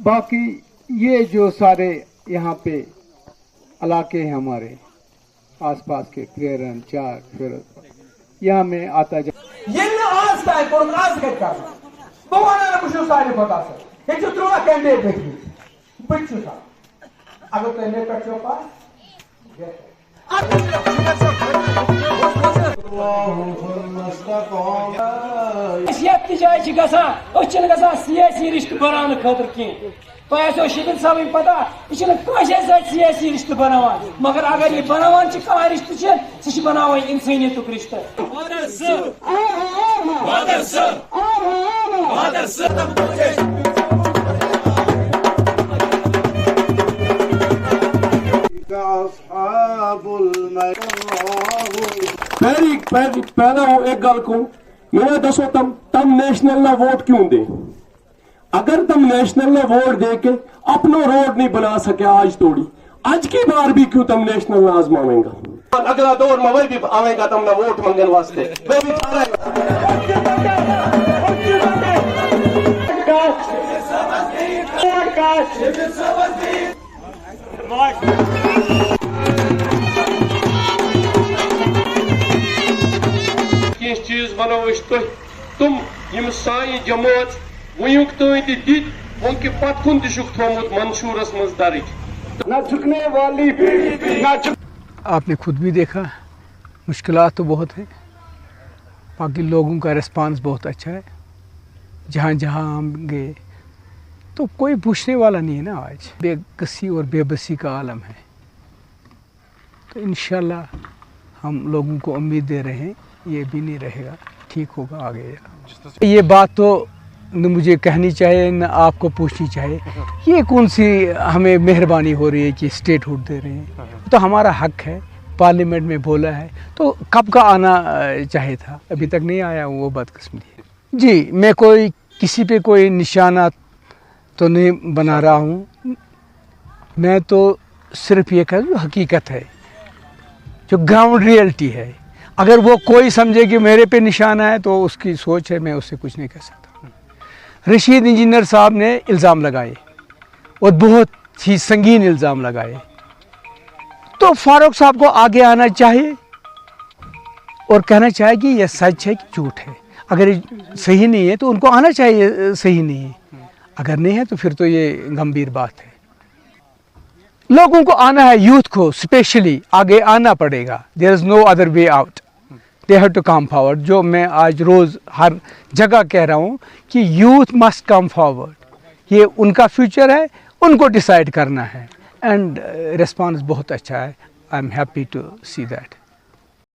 बाकी ये जो सारे यहाँ पे इलाके हैं हमारे आसपास के क्रेरन चार फिर यहाँ में आता जा सियासी रिश्ते बनाने खतर की तो शकील साहब पता यह सियासी रिश्ते बनावान मगर अगर ये बनावान कह रिश्ते सह बनावान इंसानियत रिश्ते पहला एक गल को मैं दसो तम नेशनल ना वोट क्यों दे अगर तुम नेशनल ना वोट दे के अपना रोड नहीं बना सके आज तोड़ी आज की बार भी क्यों तुम नेशनल ना आजमावेंगा अगला दौर में वही भी आवेगा तुमने वोट मंगने वास्ते वो भी चीज बनो तुम यम साई जमात वयुक तंद दित वो कि पत कुन थोमुत मंशूरस मज दर्ज न झुकने वाली पीढ़ी आपने खुद भी देखा मुश्किलात तो बहुत हैं बाकी लोगों का रिस्पांस बहुत अच्छा है जहाँ जहाँ हम गए तो कोई पूछने वाला नहीं है ना आज बेकसी और बेबसी का आलम है तो इंशाल्लाह हम लोगों को उम्मीद दे रहे हैं ये भी नहीं रहेगा ठीक होगा आगे ये बात तो न मुझे कहनी चाहिए न आपको पूछनी चाहिए ये कौन सी हमें मेहरबानी हो रही है कि स्टेटहुड दे रहे हैं तो हमारा हक है पार्लियामेंट में बोला है तो कब का आना चाहिए था अभी तक नहीं आया वो बदकिस्मती है जी मैं कोई किसी पे कोई निशाना तो नहीं बना रहा हूँ मैं तो सिर्फ ये कह दूँ हकीकत है जो ग्राउंड रियलिटी है अगर वो कोई समझे कि मेरे पे निशाना है तो उसकी सोच है मैं उससे कुछ नहीं कह सकता रशीद इंजीनियर साहब ने इल्ज़ाम लगाए और बहुत ही संगीन इल्ज़ाम लगाए तो फारूक साहब को आगे आना चाहिए और कहना चाहिए कि यह सच है कि झूठ है अगर सही नहीं है तो उनको आना चाहिए सही नहीं है अगर नहीं है तो फिर तो ये गंभीर बात है लोगों को आना है यूथ को स्पेशली आगे आना पड़ेगा there is no other way out they have to come forward जो मैं आज रोज़ हर जगह कह रहा हूँ कि यूथ मस्ट कम फॉरवर्ड ये उनका फ्यूचर है उनको डिसाइड करना है एंड रिस्पॉन्स बहुत अच्छा है I am happy to see that